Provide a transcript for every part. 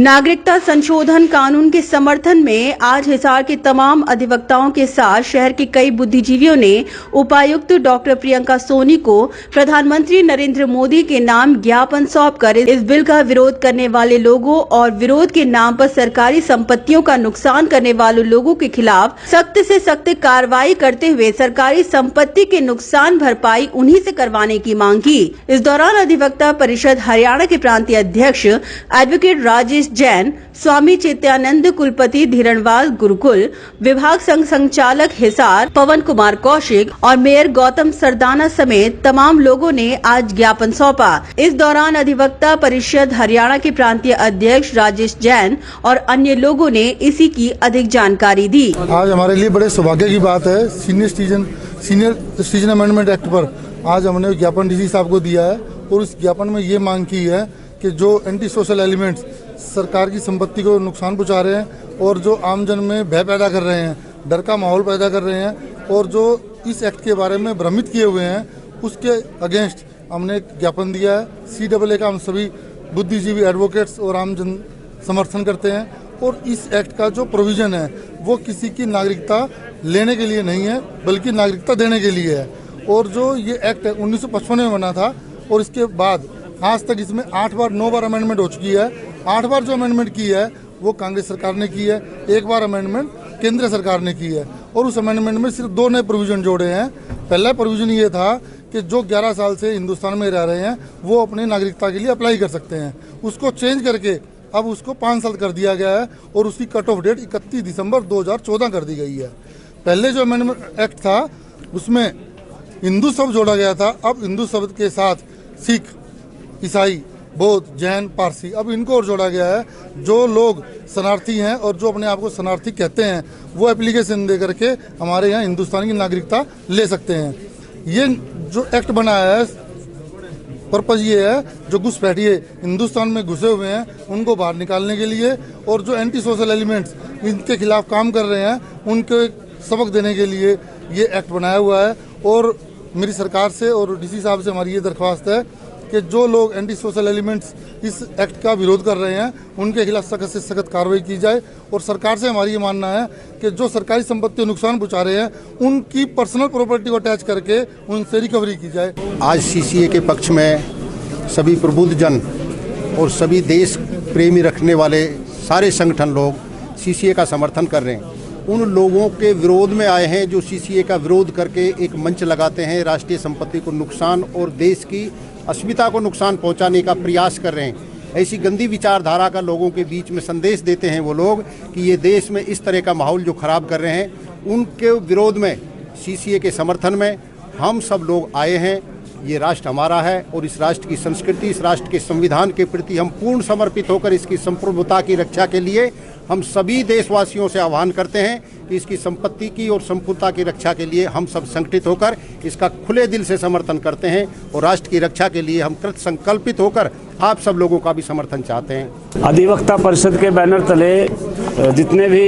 नागरिकता संशोधन कानून के समर्थन में आज हिसार के तमाम अधिवक्ताओं के साथ शहर के कई बुद्धिजीवियों ने उपायुक्त डॉक्टर प्रियंका सोनी को प्रधानमंत्री नरेंद्र मोदी के नाम ज्ञापन सौंपकर इस बिल का विरोध करने वाले लोगों और विरोध के नाम पर सरकारी संपत्तियों का नुकसान करने वाले लोगों के खिलाफ सख्त से सख्त कार्रवाई करते हुए सरकारी संपत्ति के नुकसान भरपाई उन्हीं से करवाने की मांग की। इस दौरान अधिवक्ता परिषद हरियाणा के प्रांतीय अध्यक्ष एडवोकेट राजेश जैन, स्वामी चैत्यानंद कुलपति धीरणवाल गुरुकुल, विभाग संघ संचालक हिसार पवन कुमार कौशिक और मेयर गौतम सरदाना समेत तमाम लोगों ने आज ज्ञापन सौंपा। इस दौरान अधिवक्ता परिषद हरियाणा के प्रांतीय अध्यक्ष राजेश जैन और अन्य लोगों ने इसी की अधिक जानकारी दी। आज हमारे लिए बड़े सौभाग्य की बात है, सीनियर सिटीजन अमेंडमेंट एक्ट पर आज हमने ज्ञापन डीसी साहब को दिया है और उस ज्ञापन में ये मांग की है कि जो एंटी सोशल एलिमेंट्स सरकार की संपत्ति को नुकसान पहुंचा रहे हैं और जो आमजन में भय पैदा कर रहे हैं, डर का माहौल पैदा कर रहे हैं और जो इस एक्ट के बारे में भ्रमित किए हुए हैं, उसके अगेंस्ट हमने एक ज्ञापन दिया है। CAA का हम सभी बुद्धिजीवी एडवोकेट्स और आमजन समर्थन करते हैं और इस एक्ट का जो प्रोविज़न है वो किसी की नागरिकता लेने के लिए नहीं है बल्कि नागरिकता देने के लिए है। और जो ये एक्ट 1955 में बना था और इसके बाद आज तक इसमें 9 बार अमेंडमेंट हो चुकी है। 8 बार जो अमेंडमेंट की है वो कांग्रेस सरकार ने की है, 1 बार अमेंडमेंट केंद्र सरकार ने की है और उस अमेंडमेंट में सिर्फ 2 नए प्रोविजन जोड़े हैं। पहला प्रोविजन ये था कि जो 11 साल से हिंदुस्तान में रह रहे हैं वो अपनी नागरिकता के लिए अप्लाई कर सकते हैं, उसको चेंज करके अब उसको 5 साल कर दिया गया है और उसकी कट ऑफ डेट 31 दिसंबर 2014 कर दी गई है। पहले जो अमेंडमेंट एक्ट था उसमें हिंदू शब्द जोड़ा गया था, अब हिंदू शब्द के साथ सिख, ईसाई, बौद्ध, जैन, पारसी अब इनको और जोड़ा गया है। जो लोग शरणार्थी हैं और जो अपने आप को शरणार्थी कहते हैं वो एप्लीकेशन दे करके हमारे यहाँ हिंदुस्तान की नागरिकता ले सकते हैं। ये जो एक्ट बनाया है पर्पज़ ये है जो घुसपैठिए हिंदुस्तान में घुसे हुए हैं उनको बाहर निकालने के लिए और जो एंटी सोशल एलिमेंट्स इनके खिलाफ काम कर रहे हैं उनको सबक देने के लिए ये एक्ट बनाया हुआ है। और मेरी सरकार से और डीसी साहब से हमारी ये दरख्वास्त है कि जो लोग एंटी सोशल एलिमेंट्स इस एक्ट का विरोध कर रहे हैं उनके खिलाफ सख्त से सख्त कार्रवाई की जाए। और सरकार से हमारी ये मानना है कि जो सरकारी संपत्ति को नुकसान पहुंचा रहे हैं उनकी पर्सनल प्रॉपर्टी को अटैच करके उनसे रिकवरी की जाए। आज CCA के पक्ष में सभी प्रबुद्ध जन और सभी देश प्रेमी रखने वाले सारे संगठन लोग CCA का समर्थन कर रहे हैं। उन लोगों के विरोध में आए हैं जो CCA का विरोध करके एक मंच लगाते हैं, राष्ट्रीय संपत्ति को नुकसान और देश की अस्मिता को नुकसान पहुंचाने का प्रयास कर रहे हैं। ऐसी गंदी विचारधारा का लोगों के बीच में संदेश देते हैं वो लोग कि ये देश में इस तरह का माहौल जो खराब कर रहे हैं, उनके विरोध में CCA के समर्थन में हम सब लोग आए हैं। ये राष्ट्र हमारा है और इस राष्ट्र की संस्कृति, इस राष्ट्र के संविधान के प्रति हम पूर्ण समर्पित होकर इसकी संप्रभुता की रक्षा के लिए हम सभी देशवासियों से आह्वान करते हैं कि इसकी संपत्ति की और संप्रभुता की रक्षा के लिए हम सब संगठित होकर इसका खुले दिल से समर्थन करते हैं और राष्ट्र की रक्षा के लिए हम कृत संकल्पित होकर आप सब लोगों का भी समर्थन चाहते हैं। अधिवक्ता परिषद के बैनर तले जितने भी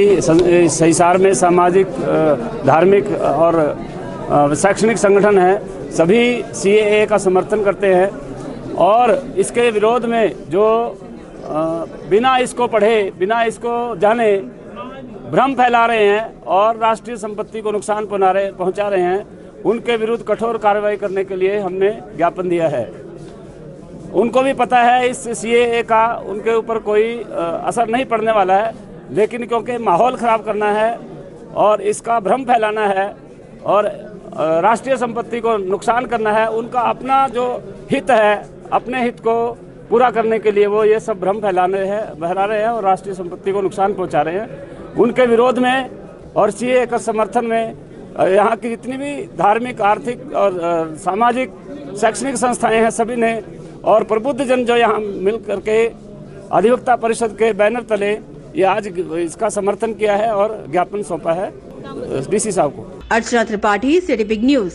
हिसार में सामाजिक, धार्मिक और शैक्षणिक संगठन हैं सभी CAA का समर्थन करते हैं और इसके विरोध में जो बिना इसको पढ़े, बिना इसको जाने भ्रम फैला रहे हैं और राष्ट्रीय संपत्ति को नुकसान पहुंचा रहे हैं, उनके विरुद्ध कठोर कार्रवाई करने के लिए हमने ज्ञापन दिया है। उनको भी पता है इस CAA का उनके ऊपर कोई असर नहीं पड़ने वाला है, लेकिन क्योंकि माहौल ख़राब करना है और इसका भ्रम फैलाना है और राष्ट्रीय संपत्ति को नुकसान करना है, उनका अपना जो हित है, अपने हित को पूरा करने के लिए वो ये सब भ्रम बहला रहे हैं और राष्ट्रीय संपत्ति को नुकसान पहुंचा रहे हैं। उनके विरोध में और CAA का समर्थन में यहाँ की जितनी भी धार्मिक, आर्थिक और सामाजिक, शैक्षणिक संस्थाएं हैं सभी ने और प्रबुद्ध जन जो यहाँ मिल करके अधिवक्ता परिषद के बैनर तले ये आज इसका समर्थन किया है और ज्ञापन सौंपा है DC साहब को। अर्चना त्रिपाठी, सिटी बिग न्यूज़।